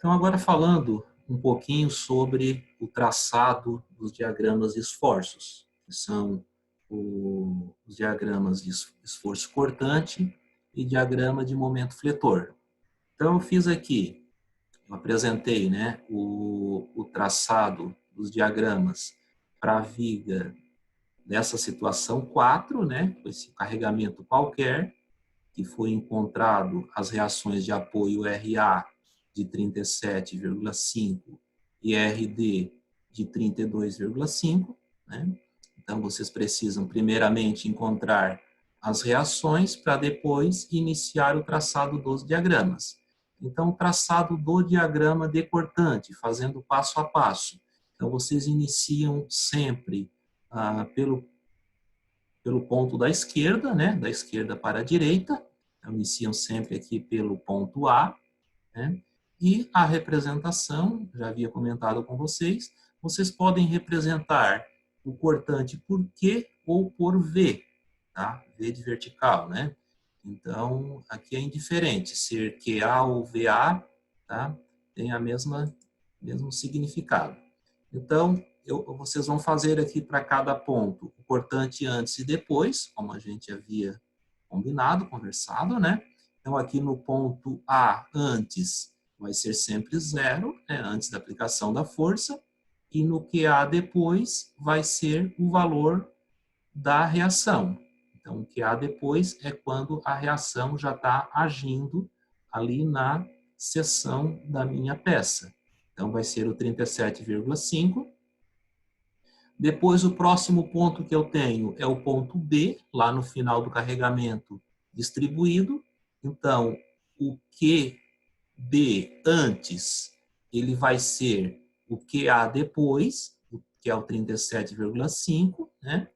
Então, agora falando um pouquinho sobre o traçado dos diagramas de esforços, que são os diagramas de esforço cortante e diagrama de momento fletor. Então, eu fiz aqui, eu apresentei, né, o traçado dos diagramas para a viga dessa situação 4, né, com esse carregamento qualquer, que foi encontrado as reações de apoio RA de 37,5 e RD de 32,5, né? Então, vocês precisam primeiramente encontrar as reações para depois iniciar o traçado dos diagramas. Então, o traçado do diagrama decortante, fazendo passo a passo. Então, vocês iniciam sempre pelo ponto da esquerda, né? Da esquerda para a direita. Então, iniciam sempre aqui pelo ponto A, né? E a representação, já havia comentado com vocês podem representar o cortante por Q ou por V, tá? V de vertical, né? Então, aqui é indiferente, ser QA ou VA, tá? Tem a mesmo significado. Então, vocês vão fazer aqui para cada ponto o cortante antes e depois, como a gente havia combinado, conversado, né? Então, aqui no ponto A, antes, vai ser sempre zero, né? Antes da aplicação da força, e no QA depois vai ser o valor da reação. Então, o QA depois é quando a reação já está agindo ali na seção da minha peça. Então, vai ser o 37,5. Depois, o próximo ponto que eu tenho é o ponto B, lá no final do carregamento distribuído. Então, o QB antes, ele vai ser o QA depois, que é o 37,5, né?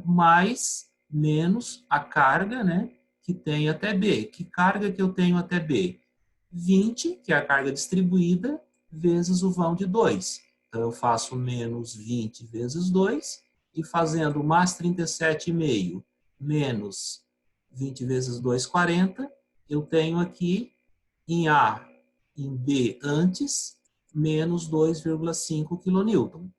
Mais, menos a carga, né? Que tem até B. Que carga que eu tenho até B? 20, que é a carga distribuída, vezes o vão de 2. Então, eu faço menos 20 vezes 2, e fazendo mais 37,5 menos 20 vezes 2, 40, eu tenho aqui em A, em B antes, menos 2,5 kN.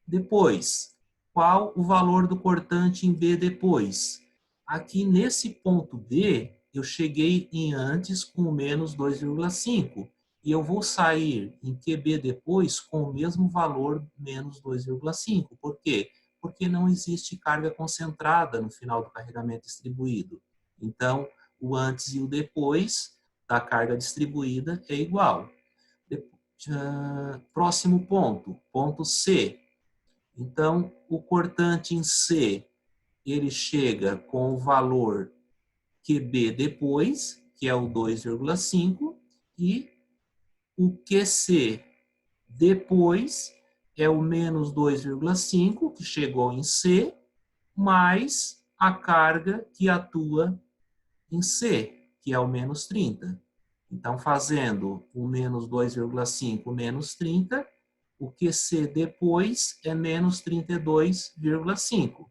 Depois, qual o valor do cortante em B depois? Aqui nesse ponto B, eu cheguei em antes com menos 2,5. E eu vou sair em QB depois com o mesmo valor, menos 2,5. Por quê? Porque não existe carga concentrada no final do carregamento distribuído. Então, o antes e o depois da carga distribuída é igual. Próximo ponto, ponto C. Então, o cortante em C, ele chega com o valor QB depois, que é o 2,5, e o QC depois é o menos 2,5, que chegou em C, mais a carga que atua em C, que é o menos 30. Então, fazendo o menos 2,5 menos 30, o QC depois é menos 32,5.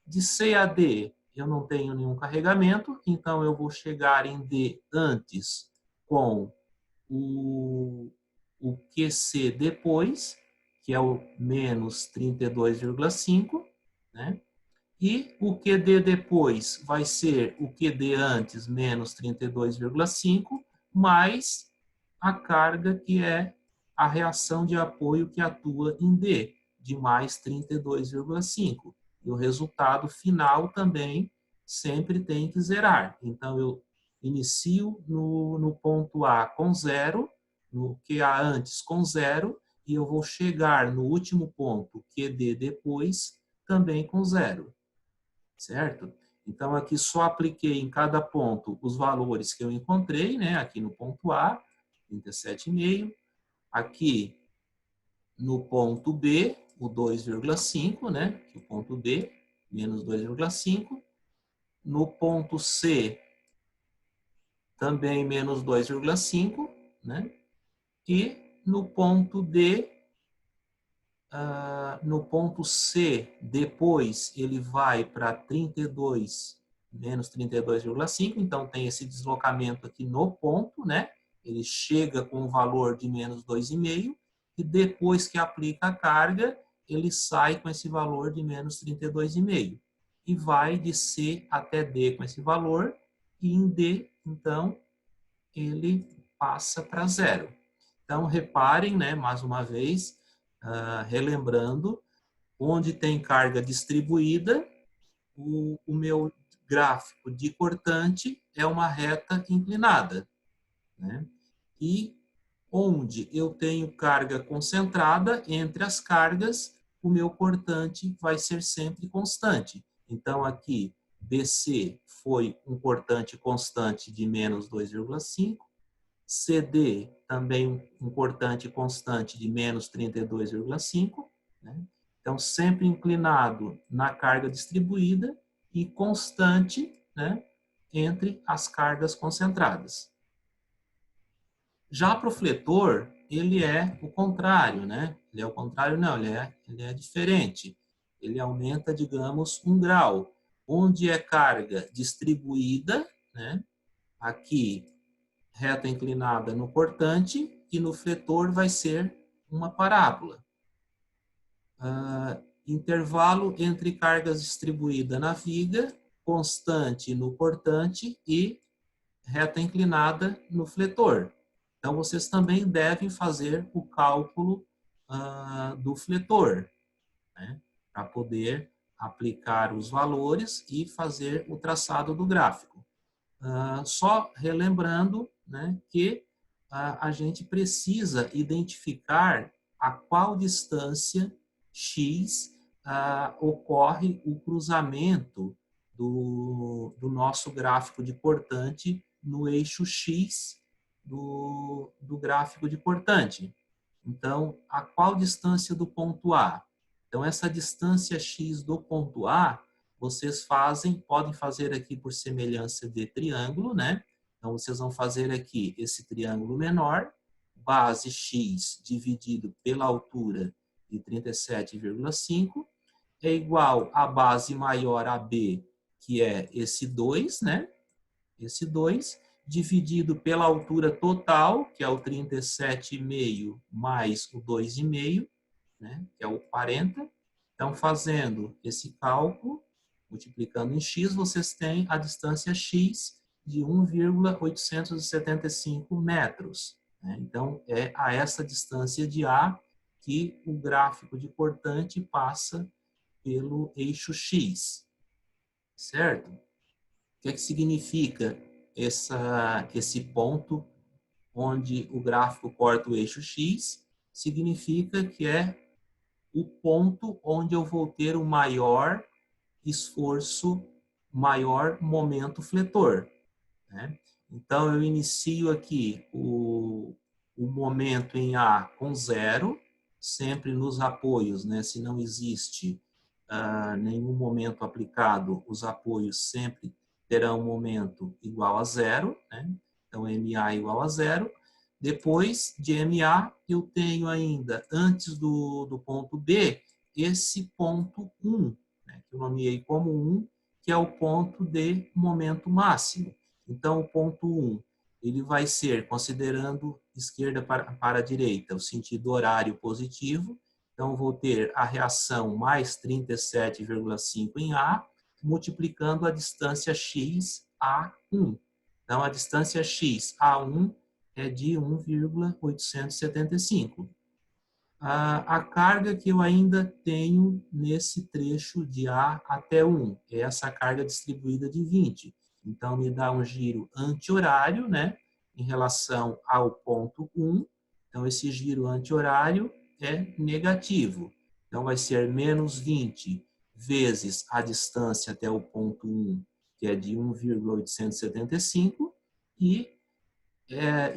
De C a D, eu não tenho nenhum carregamento, então eu vou chegar em D antes com o QC depois, que é o menos 32,5, né? E o QD depois vai ser o QD antes menos 32,5, mais a carga que é a reação de apoio que atua em D, de mais 32,5. E o resultado final também sempre tem que zerar. Então, eu inicio no ponto A com 0, no QA antes com 0, e eu vou chegar no último ponto, QD depois, também com 0. Certo? Então, aqui só apliquei em cada ponto os valores que eu encontrei, né? Aqui no ponto A, 37,5. Aqui no ponto B, o 2,5, né? O ponto B, menos 2,5. No ponto C, também menos 2,5, né? E no ponto D, no ponto C, depois ele vai para 32, menos 32,5, então tem esse deslocamento aqui no ponto, né? ele chega com o valor de menos 2,5 e depois que aplica a carga, ele sai com esse valor de menos 32,5 e vai de C até D com esse valor e em D, então, ele passa para zero. Então, reparem, né, mais uma vez, relembrando, onde tem carga distribuída, o meu gráfico de cortante é uma reta inclinada, né? E onde eu tenho carga concentrada, entre as cargas, o meu cortante vai ser sempre constante. Então, aqui, BC foi um cortante constante de menos 2,5, CD também um cortante constante de menos 32,5, né? Então, sempre inclinado na carga distribuída e constante, né, entre as cargas concentradas. Já para o fletor, ele é o contrário, né? Ele é o contrário, não, ele é diferente. Ele aumenta, digamos, 1 grau. Onde é carga distribuída, né? Aqui, reta inclinada no cortante, e no fletor vai ser uma parábola. Intervalo entre cargas distribuída na viga, constante no cortante e reta inclinada no fletor. Então, vocês também devem fazer o cálculo do fletor, né, para poder aplicar os valores e fazer o traçado do gráfico. Só relembrando, né, que a gente precisa identificar a qual distância x ocorre o cruzamento do nosso gráfico de cortante no eixo x do gráfico de cortante. Então, a qual distância do ponto A? Então, essa distância x do ponto A, vocês podem fazer aqui por semelhança de triângulo, né? Então, vocês vão fazer aqui esse triângulo menor, base x dividido pela altura de 37,5, é igual a base maior AB, que é esse 2, né? Esse 2, dividido pela altura total, que é o 37,5 mais o 2,5, né? Que é o 40. Então, fazendo esse cálculo, multiplicando em x, vocês têm a distância x de 1,875 metros. Né? Então, é a essa distância de A que o gráfico de cortante passa pelo eixo x, certo? O que é que significa esse ponto onde o gráfico corta o eixo x? Significa que é o ponto onde eu vou ter o maior esforço, maior momento fletor, né? Então, eu inicio aqui o momento em A com 0, sempre nos apoios, né? Se não existe nenhum momento aplicado, os apoios sempre terão um momento igual a 0, né? Então, MA igual a 0. Depois de MA, eu tenho ainda, antes do ponto B, esse ponto 1, né, que eu nomeei como 1, que é o ponto de momento máximo. Então, o ponto 1, ele vai ser, considerando esquerda para a direita, o sentido horário positivo. Então, vou ter a reação mais 37,5 em A, multiplicando a distância x A1. Então, a distância x A1 é de 1,875. A carga que eu ainda tenho nesse trecho de A até 1 é essa carga distribuída de 20. Então, me dá um giro anti-horário, né, em relação ao ponto 1. Então, esse giro anti-horário é negativo. Então, vai ser menos 20 vezes a distância até o ponto 1, que é de 1,875, e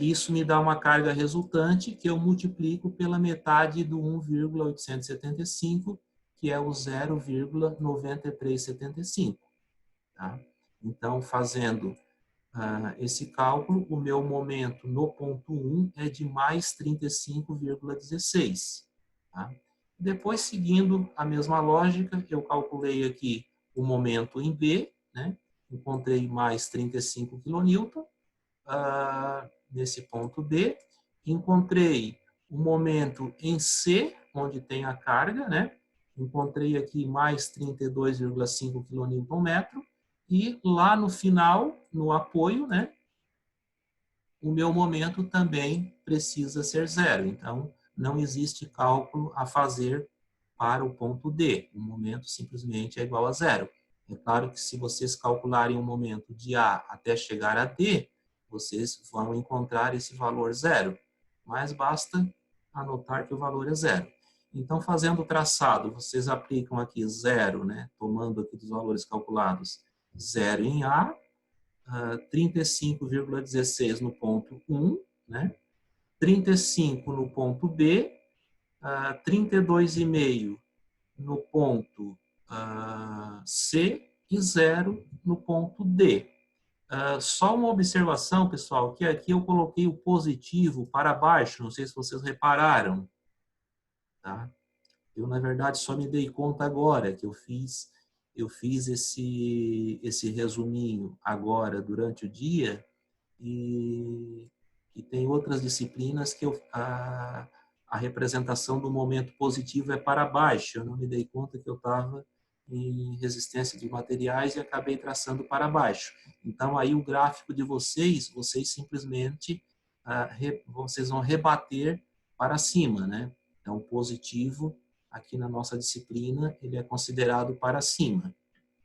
isso me dá uma carga resultante que eu multiplico pela metade do 1,875, que é o 0,9375. Tá? Então, fazendo esse cálculo, o meu momento no ponto 1 é de mais 35,16. Tá? Depois, seguindo a mesma lógica, eu calculei aqui o momento em B, né? Encontrei mais 35 kN. nesse ponto D, encontrei o momento em C, onde tem a carga, né? Encontrei aqui mais 32,5 kN, e lá no final, no apoio, né? O meu momento também precisa ser zero. Então, não existe cálculo a fazer para o ponto D. O momento simplesmente é igual a zero. É claro que se vocês calcularem o momento de A até chegar a D, vocês vão encontrar esse valor zero. Mas basta anotar que o valor é zero. Então, fazendo o traçado, vocês aplicam aqui zero, né? Tomando aqui dos valores calculados, zero em A, 35,16 no ponto 1, né? 35 no ponto B, 32,5 no ponto C e 0 no ponto D. Só uma observação, pessoal, que aqui eu coloquei o positivo para baixo, não sei se vocês repararam. Tá? Eu, na verdade, só me dei conta agora que eu fiz esse resuminho agora durante o dia, e tem outras disciplinas que a representação do momento positivo é para baixo. Eu não me dei conta que eu estava em resistência de materiais e acabei traçando para baixo. Então, aí o gráfico de vocês simplesmente vocês vão rebater para cima, né? Então, positivo, aqui na nossa disciplina, ele é considerado para cima,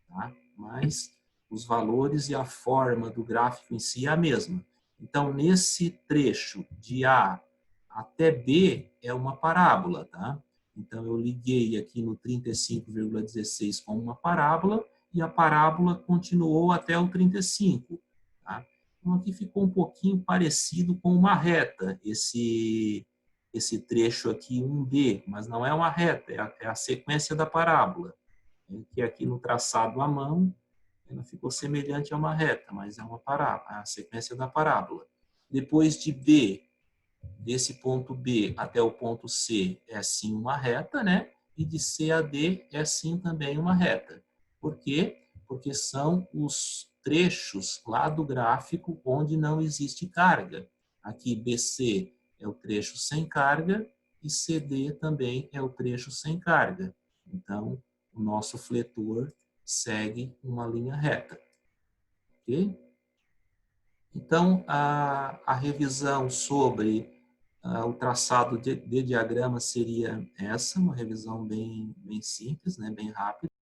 tá? Mas os valores e a forma do gráfico em si é a mesma. Então, nesse trecho de A até B é uma parábola, tá? Então, eu liguei aqui no 35,16 com uma parábola e a parábola continuou até o 35, tá? Então, aqui ficou um pouquinho parecido com uma reta, esse trecho aqui 1B, mas não é uma reta, é a sequência da parábola, que aqui no traçado à mão ela ficou semelhante a uma reta, mas é uma parábola, a sequência da parábola. Depois de B, desse ponto B até o ponto C, é sim uma reta, né? E de C a D é sim também uma reta. Por quê? Porque são os trechos lá do gráfico onde não existe carga. Aqui BC é o trecho sem carga e CD também é o trecho sem carga. Então, o nosso fletor segue uma linha reta. Ok? Então, a revisão sobre o traçado de diagrama seria essa, uma revisão bem simples, né, bem rápida.